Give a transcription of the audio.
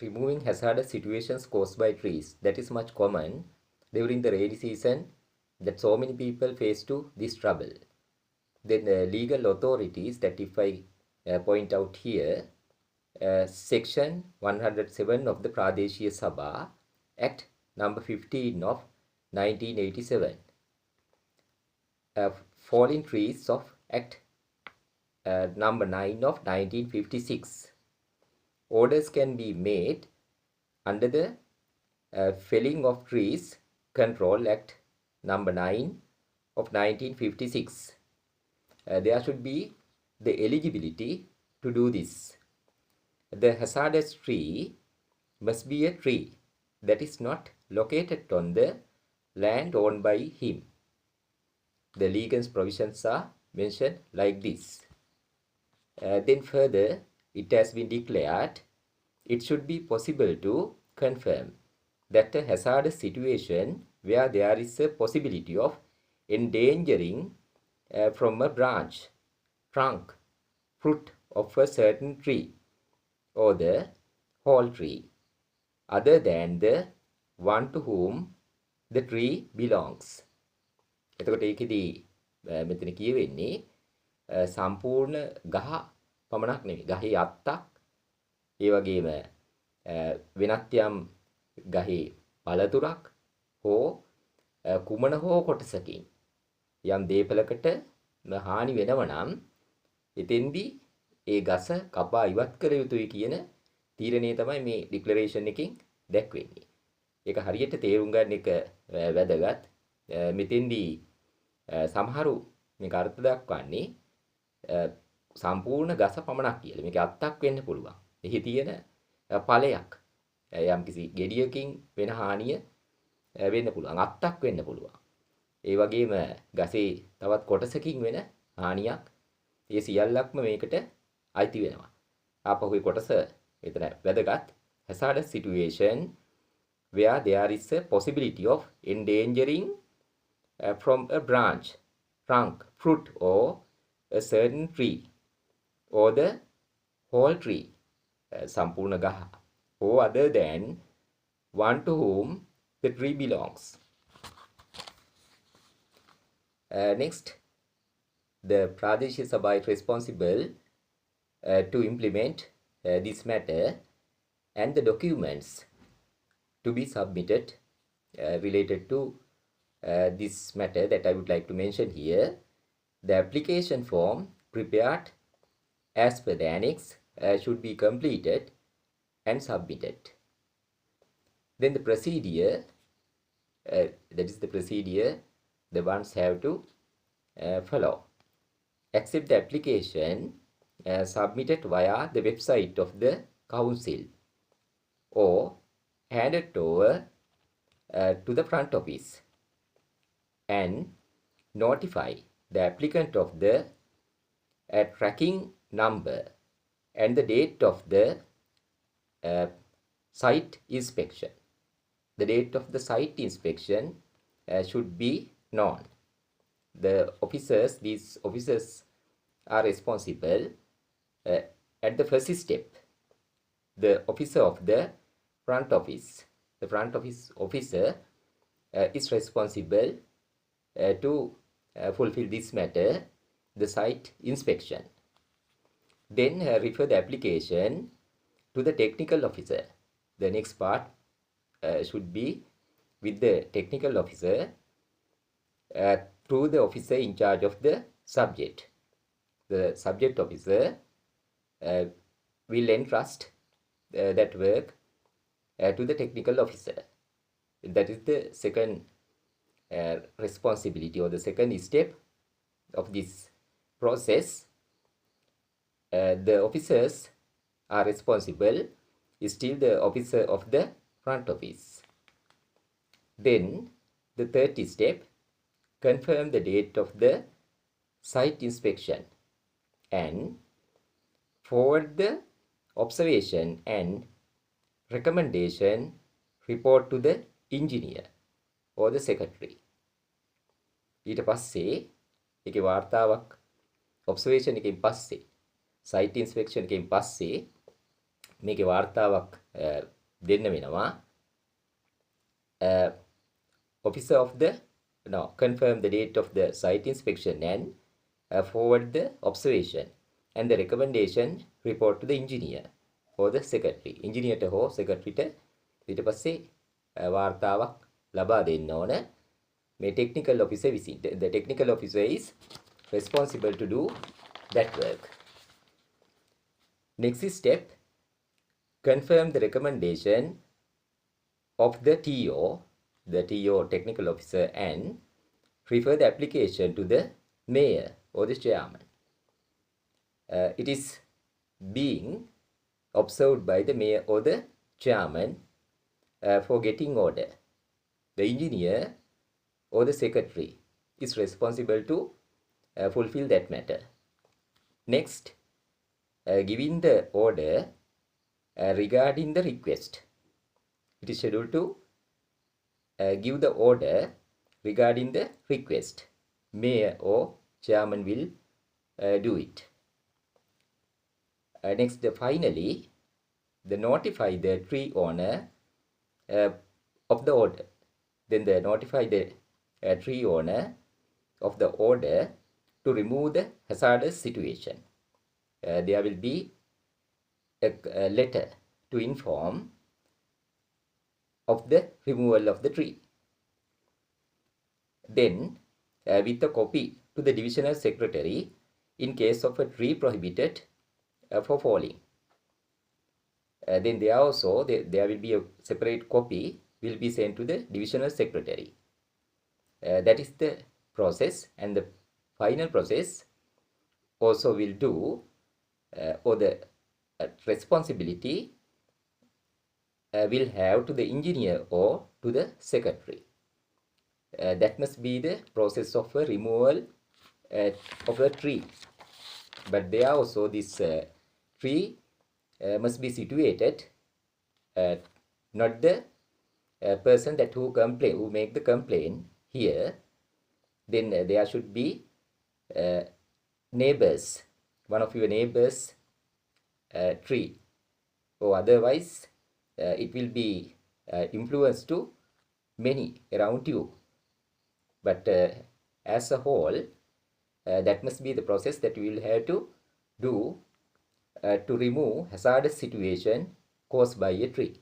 removing hazardous situations caused by trees. That is much common during the rainy season, that so many people face to this trouble. Then the legal authorities, that if I point out here, section 107 of the Pradeshiya Sabha Act number 15 of 1987, falling trees of Act number 9 of 1956. Orders can be made under the Felling of Trees Control Act number 9 of 1956. There should be the eligibility to do this. The hazardous tree must be a tree that is not located on the land owned by him. The legal provisions are mentioned like this. Then further, it has been declared it should be possible to confirm that a hazardous situation where there is a possibility of endangering from a branch, trunk, fruit of a certain tree or the whole tree other than the one to whom the tree belongs. එතකොට ඒකෙදී මෙතන කියවෙන්නේ සම්පූර්ණ ගහ පමණක් නෙවෙයි. ගහේ අත්තක්, ඒ වගේම වෙනත් යම් ගහේ පළතුරක් හෝ කුමන හෝ කොටසකින් යම් දේපලකට හානි වෙනව නම් එතෙන්දී ඒ ගස කපා ඉවත් කර යුතුයි කියන තීරණය තමයි මේ ඩික්ලරේෂන් එකකින් දැක්වෙන්නේ. ඒක හරියට තේරුම් ගන්න එක වැදගත්. මෙතෙන්දී සමහරු මේක අර්ථ දක්වන්නේ සම්පූර්ණ ගස පමණක් කියලා. මේක අත්තක් වෙන්න පුළුවන්. එහි තියෙන ඵලයක් යම්කිසි ගෙඩියකින් වෙන හානිය වෙන්න පුළුවන්. අත්තක් වෙන්න පුළුවන්. ඒ වගේම ගසේ තවත් කොටසකින් වෙන හානියක්, ඒ සියල්ලක්ම මේකට අයිති වෙනවා. ආපහු ඒ කොටස මෙතන වැදගත්. hazardous situation where there is a possibility of endangering from a branch, trunk, fruit or a certain tree or the whole tree, sampurna gaha, or other than one to whom the tree belongs. Next, the Pradeshiya Sabha is responsible to implement this matter, and the documents to be submitted related to this matter that I would like to mention here. The application form prepared as per the annex should be completed and submitted. Then the procedure, that is the procedure the ones have to follow. Accept the application submitted via the website of the council or handed over to the front office, and notify the applicant of the tracking number and the date of the site inspection. The date of the site inspection should be known. These officers are responsible at the first step. The officer of the front office, the front office officer is responsible to fulfill this matter, the site inspection. Then refer the application to the technical officer. The next part should be with the technical officer through the officer in charge of the subject. The subject officer will entrust that work to the technical officer. That is the second responsibility or the second step of this process. The officers are responsible is still the officer of the front office. Then the third step, confirm the date of the site inspection and forward the observation and recommendation report to the engineer or the secretary. ඊට පස්සේ ඒකේ වාර්තාවක් observation එකකින් පස්සේ, site inspection එකකින් පස්සේ මේකේ වාර්තාවක් දෙන්න වෙනවා. Officer of the confirm the date of the site inspection and forward the observation and the recommendation report to the engineer or the secretary. Engineer හෝ secretary ඊට පස්සේ වාර්තාවක් ලබා දෙන්න ඕන. මේ technical officer විසින්. The technical officer is responsible to do that work. Next step, confirm the recommendation of the TO technical officer, and refer the application to the mayor or the chairman. It is being observed by the mayor or the chairman for getting order. The engineer or the secretary is responsible to fulfill that matter. Next, giving the order regarding the request. It is scheduled to give the order regarding the request. Mayor or chairman will do it. Next, finally, the notify the tree owner of the order. Then they notify the tree owner of the order to remove the hazardous situation. There will be a letter to inform of the removal of the tree. Then, with a copy to the divisional secretary in case of a tree prohibited for falling. Then there will be a separate copy will be sent to the divisional secretary. That is the process, and the final process also will do or the responsibility will have to the engineer or to the secretary. That must be the process of a removal of a tree. But there also this tree must be situated, not the person that who make the complaint here. Then there should be neighbors, one of your neighbors tree, or otherwise it will be influence to many around you. But as a whole, that must be the process that you will have to do to remove hazardous situation caused by a tree.